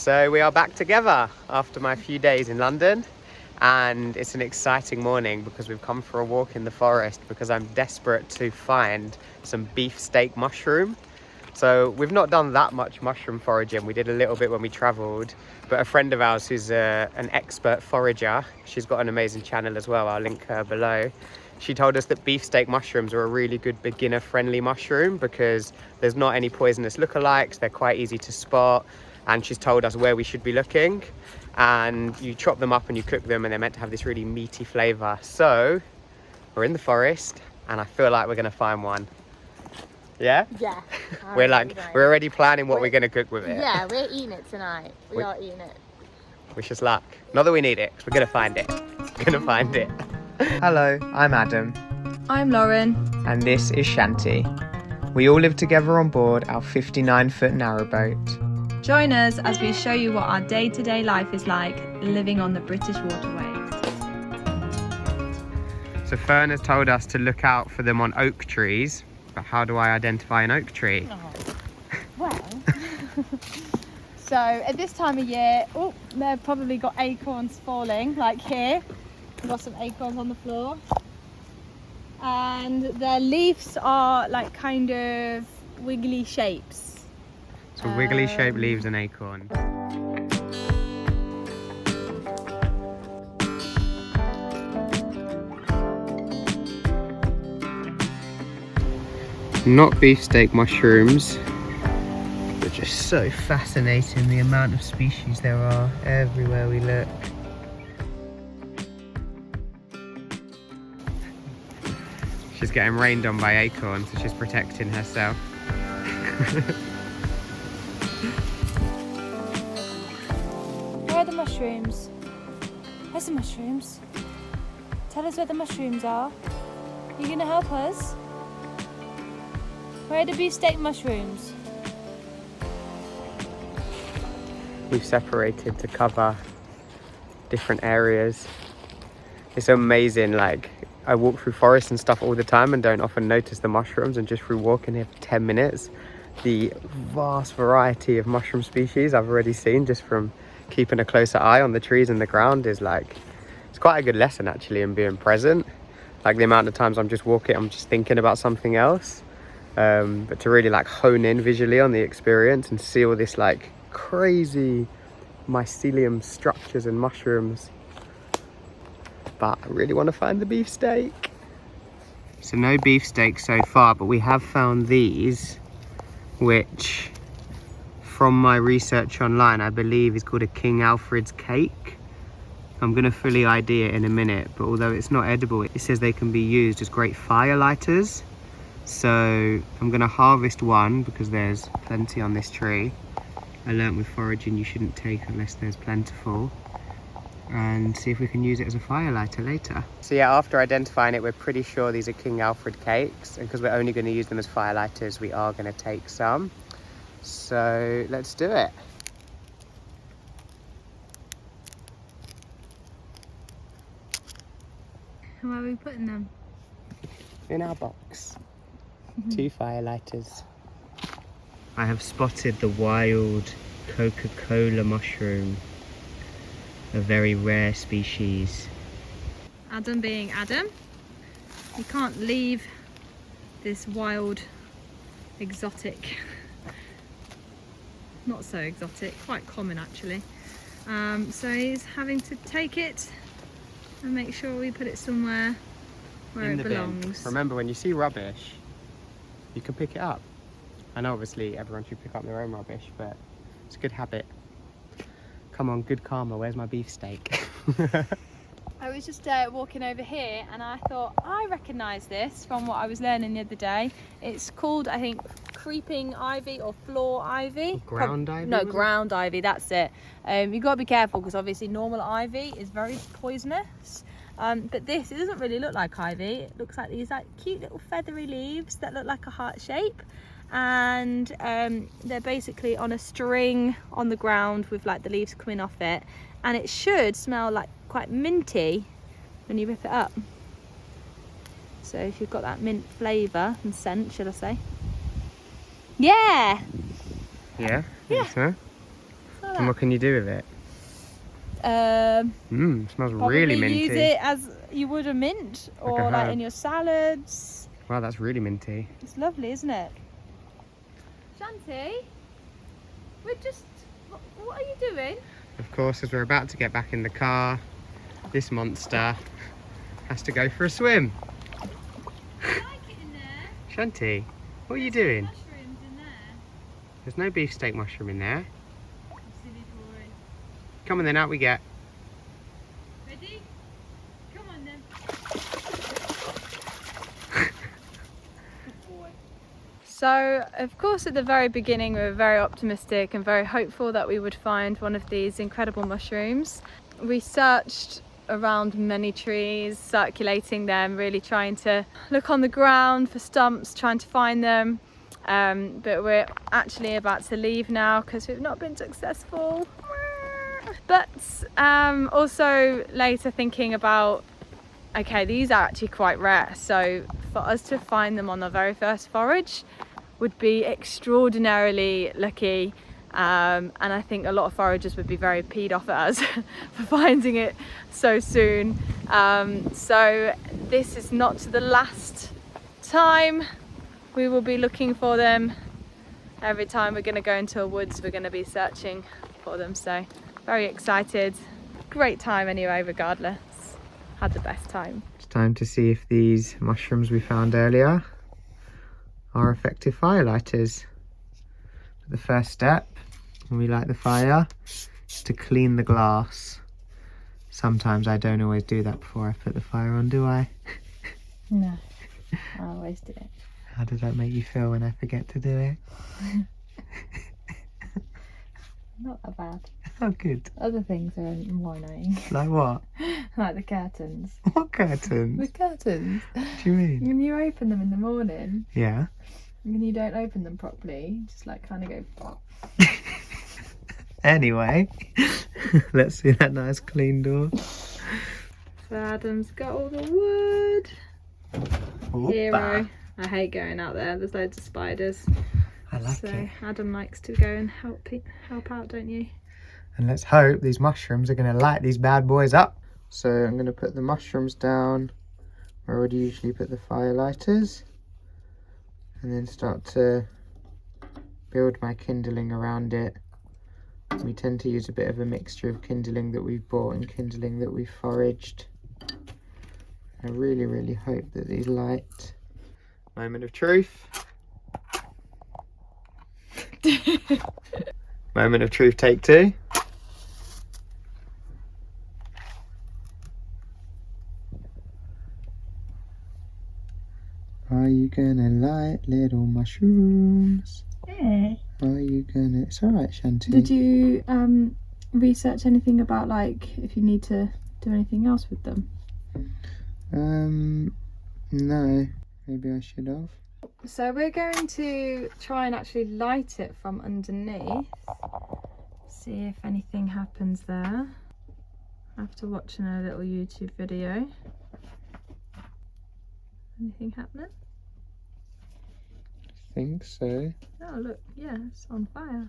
So we are back together after my few days in London, and it's an exciting morning because we've come for a walk in the forest because I'm desperate to find some beefsteak mushroom. So we've not done that much mushroom foraging. We did a little bit when we travelled, but a friend of ours who's an expert forager, she's got an amazing channel as well, I'll link her below. She told us that beefsteak mushrooms are a really good beginner-friendly mushroom because there's not any poisonous lookalikes, they're quite easy to spot, and she's told us where we should be looking. And you chop them up and you cook them and they're meant to have this really meaty flavour. So we're in the forest and I feel like we're going to find one. Yeah? Yeah. We're already planning what we're going to cook with it. Yeah, we're eating it tonight. We are eating it. Wish us luck. Not that we need it, because we're going to find it. We're going to find it. Hello, I'm Adam. I'm Lauren. And this is Shanti. We all live together on board our 59-foot narrowboat. Join us as we show you what our day-to-day life is like living on the British waterways. So Fern has told us to look out for them on oak trees, but how do I identify an oak tree? Oh. Well, so at this time of year, they've probably got acorns falling, like here. We've got some acorns on the floor. And their leaves are like kind of wiggly shapes. So wiggly shaped leaves and acorns. Not beefsteak mushrooms. They're just so fascinating, the amount of species there are everywhere we look. She's getting rained on by acorns, so she's protecting herself. Where are the mushrooms? Where's the mushrooms? Tell us where the mushrooms are. Are you going to help us? Where are the beefsteak mushrooms? We've separated to cover different areas. It's amazing, like I walk through forests and stuff all the time and don't often notice the mushrooms, and just through walking here for 10 minutes, the vast variety of mushroom species I've already seen just from keeping a closer eye on the trees and the ground is like, it's quite a good lesson actually in being present. Like the amount of times I'm just walking, I'm just thinking about something else. But to really like hone in visually on the experience and see all this like crazy mycelium structures and mushrooms. But I really want to find the beefsteak. So no beefsteak so far, but we have found these, which from my research online, I believe is called a King Alfred's cake. I'm going to fully ID it in a minute, but although it's not edible, it says they can be used as great firelighters. So I'm going to harvest one because there's plenty on this tree. I learnt with foraging you shouldn't take unless there's plentiful. And see if we can use it as a firelighter later. So yeah, after identifying it, we're pretty sure these are King Alfred cakes, and because we're only going to use them as firelighters, we are going to take some. So let's do it. Where are we putting them? In our box. 2 firelighters. I have spotted the wild Coca-Cola mushroom, a very rare species. Adam being Adam, you can't leave this wild, exotic, not so exotic, quite common actually. So he's having to take it and make sure we put it somewhere where it belongs. Bin. Remember, when you see rubbish, you can pick it up. I know obviously everyone should pick up their own rubbish, but it's a good habit. Come on, good karma, where's my beefsteak? I was just walking over here and I thought, I recognise this from what I was learning the other day. It's called, I think, creeping ivy or floor ivy. Ground ivy? No, ground ivy, that's it. You've got to be careful because obviously normal ivy is very poisonous. But this, it doesn't really look like ivy. It looks like these like cute little feathery leaves that look like a heart shape. And they're basically on a string on the ground with like the leaves coming off it, and it should smell like quite minty when you rip it up. So if you've got that mint flavour and scent, should I say? Yeah. Yeah. Yeah. So? Smell And what can you do with it? Smells really minty. Use it as you would a mint, or a like herb. in your salads. Wow, that's really minty. It's lovely, isn't it? Shanti, what are you doing? Of course, as we're about to get back in the car, this monster has to go for a swim. I like it in there. Shanti, what are you doing? Mushrooms in there. There's no beefsteak mushroom in there. Silly boy. Come on then, out we get. Ready? Come on then. Good boy. So, of course, at the very beginning, we were very optimistic and very hopeful that we would find one of these incredible mushrooms. We searched around many trees, circulating them, really trying to look on the ground for stumps, trying to find them. But we're actually about to leave now because we've not been successful. But also later thinking about, okay, these are actually quite rare, so for us to find them on our very first forage would be extraordinarily lucky, and I think a lot of foragers would be very peed off at us for finding it so soon. So this is not the last time we will be looking for them. Every time we're going to go into a woods, we're going to be searching for them, so very excited. Great time anyway, regardless. Had the best time. It's time to see if these mushrooms we found earlier are effective firelighters. The first step when we light the fire is to clean the glass. Sometimes I don't always do that before I put the fire on, do I? No, I always do it. How does that make you feel when I forget to do it? Not that bad. Oh, good. Other things are more annoying. Like what? Like the curtains. What curtains? The curtains. What do you mean? When you open them in the morning, Yeah. and you don't open them properly, just like kind of go. Anyway, let's see that nice clean door. So Adam's got all the wood. Opa. Hero. I hate going out there. There's loads of spiders. I like So it. Adam likes to go and help out, don't you? And let's hope these mushrooms are going to light these bad boys up. So I'm going to put the mushrooms down where I would usually put the firelighters, and then start to build my kindling around it. We tend to use a bit of a mixture of kindling that we've bought and kindling that we've foraged. I really, really hope that these light. Moment of truth. Moment of truth, take two. Are you gonna light little mushrooms? Yeah. Are you gonna... It's alright, Shanti. Did you research anything about like if you need to do anything else with them? No. Maybe I should have. So we're going to try and actually light it from underneath. See if anything happens there. After watching a little YouTube video. Anything happening? I think so. Oh look, yeah, it's on fire.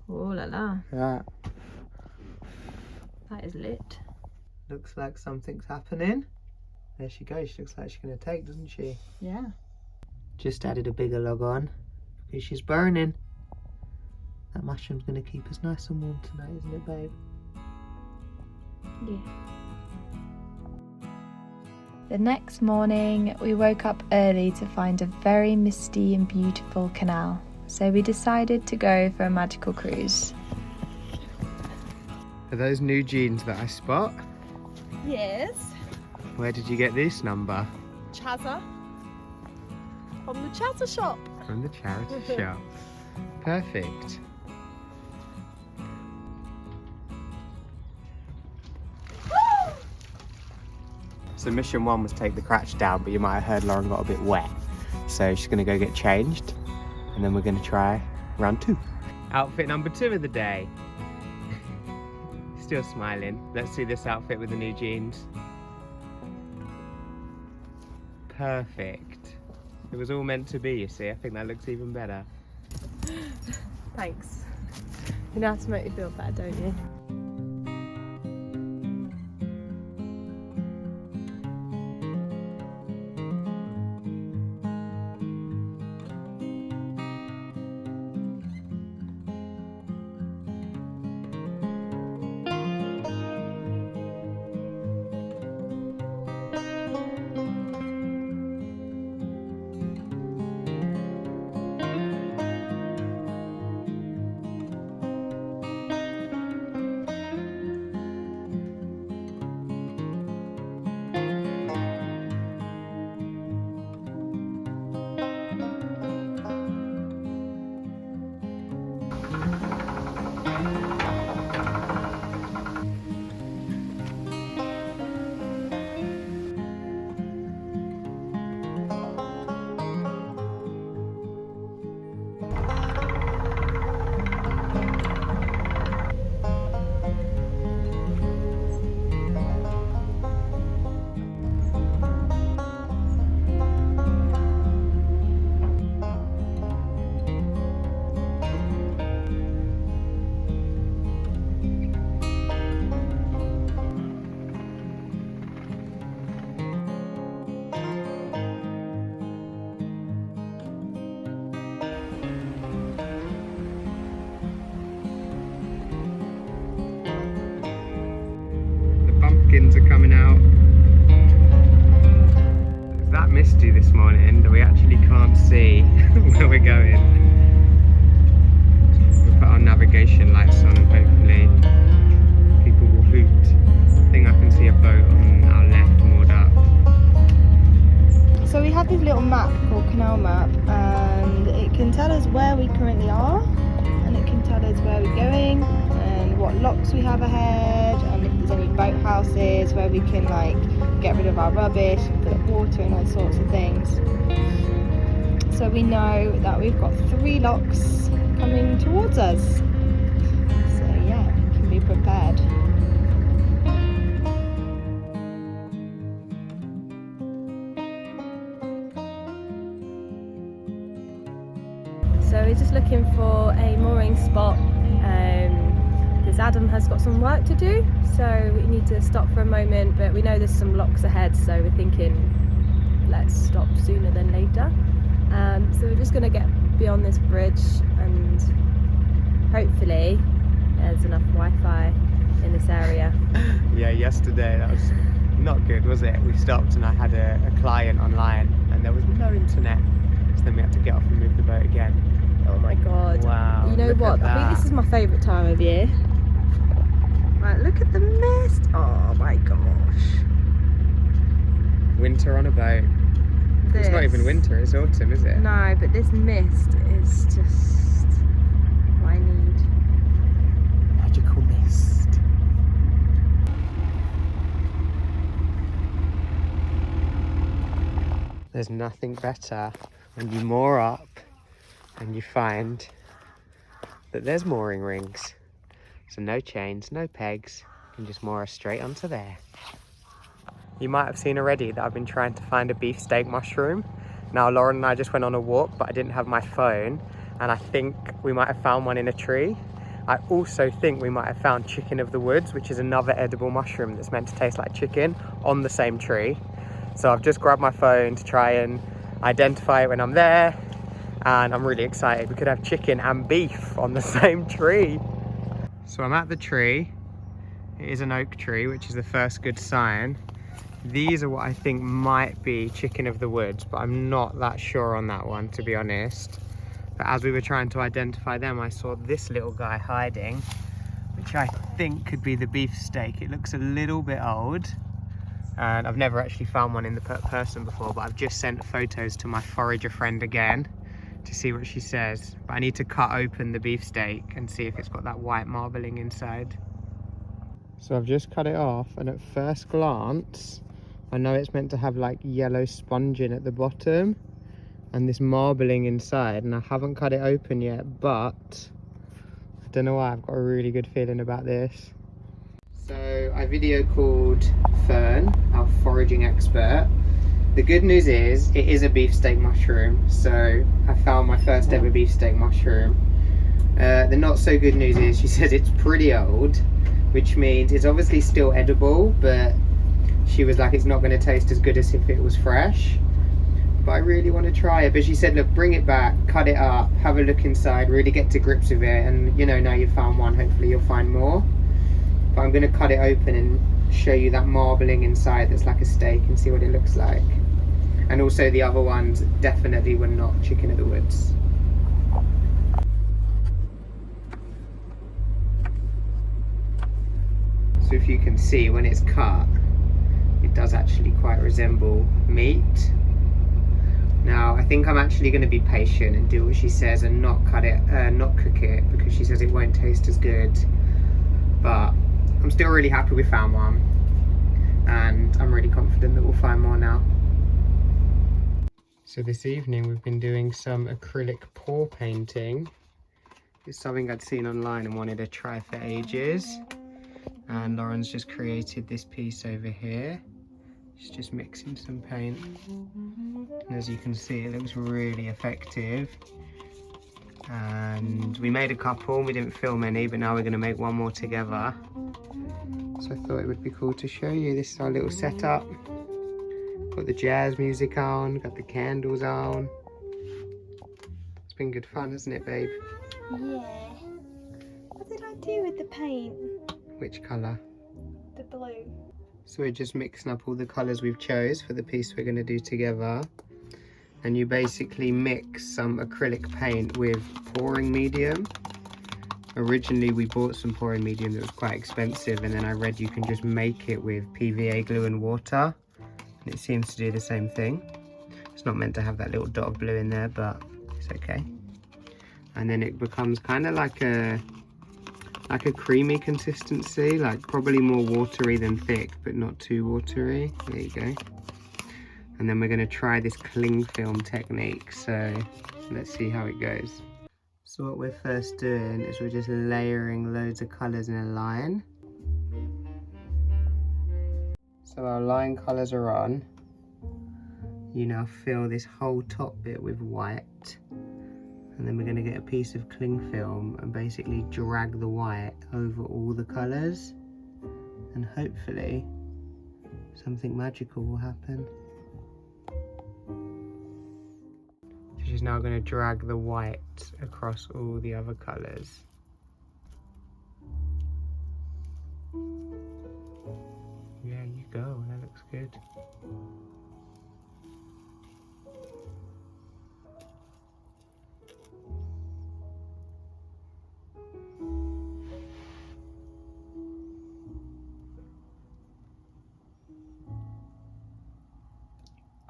Oh la la, that is lit. Looks like something's happening. There she goes. She looks like she's going to take, doesn't she? Yeah. Just added a bigger log on because she's burning. That mushroom's going to keep us nice and warm tonight, isn't it, babe? Yeah. The next morning we woke up early to find a very misty and beautiful canal, so we decided to go for a magical cruise. Are those new jeans that I spot? Yes. Where did you get this number? Chazza. From the Chazza shop. From the charity shop. Perfect. So mission one was take the cratch down, but you might have heard Lauren got a bit wet. So she's going to go get changed, and then we're going to try round two. Outfit number 2 of the day. Still smiling. Let's see this outfit with the new jeans. Perfect. It was all meant to be, you see. I think that looks even better. Thanks. You know how to make me feel better, don't you? Pumpkins are coming out. It's that misty this morning that we actually can't see where we're going. We'll put our navigation lights on and hopefully people will hoot. I think I can see a boat on our left moored up. So we have this little map called Canal Map, and it can tell us where we currently are, and it can tell us where we're going and what locks we have ahead, and if there's any boathouses where we can like get rid of our rubbish and fill up water and all sorts of things. So we know that we've got 3 locks coming towards us. So yeah, we can be prepared. So we're just looking for a mooring spot, because Adam has got some work to do, so we need to stop for a moment, but we know there's some locks ahead, so we're thinking let's stop sooner than later. So we're just going to get beyond this bridge, and hopefully there's enough Wi-Fi in this area. Yeah, yesterday that was not good, was it? We stopped and I had a client online and there was no internet, so then we had to get off and move the boat again. Oh my god. Wow. You know what? I think this is my favourite time of year. Right, look at the mist. Oh my gosh. Winter on a boat. It's not even winter, it's autumn, is it? No, but this mist is just what I need. Magical mist. There's nothing better when you moor up and you find that there's mooring rings. So no chains, no pegs, you can just moor us straight onto there. You might have seen already that I've been trying to find a beefsteak mushroom. Now Lauren and I just went on a walk, but I didn't have my phone, and I think we might have found one in a tree. I also think we might have found chicken of the woods, which is another edible mushroom that's meant to taste like chicken, on the same tree. So I've just grabbed my phone to try and identify it when I'm there, and I'm really excited. We could have chicken and beef on the same tree. So I'm at the tree. It is an oak tree, which is the first good sign. These are what I think might be chicken of the woods, but I'm not that sure on that one, to be honest. But as we were trying to identify them, I saw this little guy hiding, which I think could be the beefsteak. It looks a little bit old, and I've never actually found one in the person before, but I've just sent photos to my forager friend again to see what she says. But I need to cut open the beefsteak and see if it's got that white marbling inside. So I've just cut it off, and at first glance, I know it's meant to have like yellow sponging at the bottom and this marbling inside, and I haven't cut it open yet, but I don't know why, I've got a really good feeling about this. So I video called Fern, our foraging expert. The good news is it is a beefsteak mushroom, so I found my first ever beefsteak mushroom. The not so good news is she says it's pretty old, which means it's obviously still edible, but she was like, it's not going to taste as good as if it was fresh. But I really want to try it. But she said, look, bring it back, cut it up, have a look inside, really get to grips with it. And you know, now you've found one, hopefully you'll find more. But I'm going to cut it open and show you that marbling inside that's like a steak and see what it looks like. And also the other ones definitely were not chicken of the woods. So if you can see, when it's cut, it does actually quite resemble meat. Now I think I'm actually going to be patient and do what she says and not cook it, because she says it won't taste as good. But I'm still really happy we found one, and I'm really confident that we'll find more now. So this evening we've been doing some acrylic pour painting. It's something I'd seen online and wanted to try for ages. And Lauren's just created this piece over here. She's just mixing some paint. And as you can see, it looks really effective. And we made a couple, we didn't film any, but now we're going to make one more together. So I thought it would be cool to show you. This is our little setup. Got the jazz music on, got the candles on. It's been good fun, hasn't it, babe? Yeah. What did I do with the paint? Which colour? The blue. So we're just mixing up all the colours we've chose for the piece we're going to do together. And you basically mix some acrylic paint with pouring medium. Originally we bought some pouring medium that was quite expensive, and then I read you can just make it with PVA glue and water. And it seems to do the same thing. It's not meant to have that little dot of blue in there, but it's okay. And then it becomes kind of like a creamy consistency, like probably more watery than thick, but not too watery. There you go. And then we're going to try this cling film technique, so let's see how it goes. So what we're first doing is we're just layering loads of colours in a line. So our line colours are on. You now fill this whole top bit with white. And then we're going to get a piece of cling film and basically drag the white over all the colours. And hopefully something magical will happen. She's now going to drag the white across all the other colours. Yeah, you go, that looks good.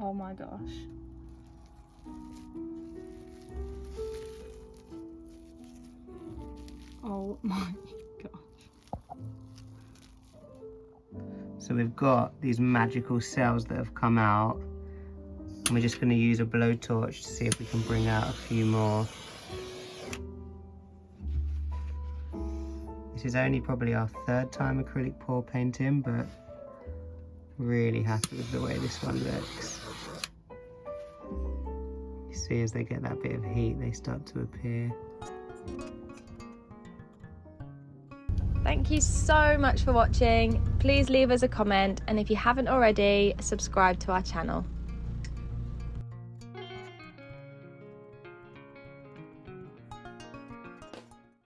Oh my gosh. Oh my gosh. So we've got these magical cells that have come out. And we're just going to use a blowtorch to see if we can bring out a few more. This is only probably our third time acrylic pour painting, but really happy with the way this one looks. You see, as they get that bit of heat, they start to appear. Thank you so much for watching. Please leave us a comment, and if you haven't already, subscribe to our channel.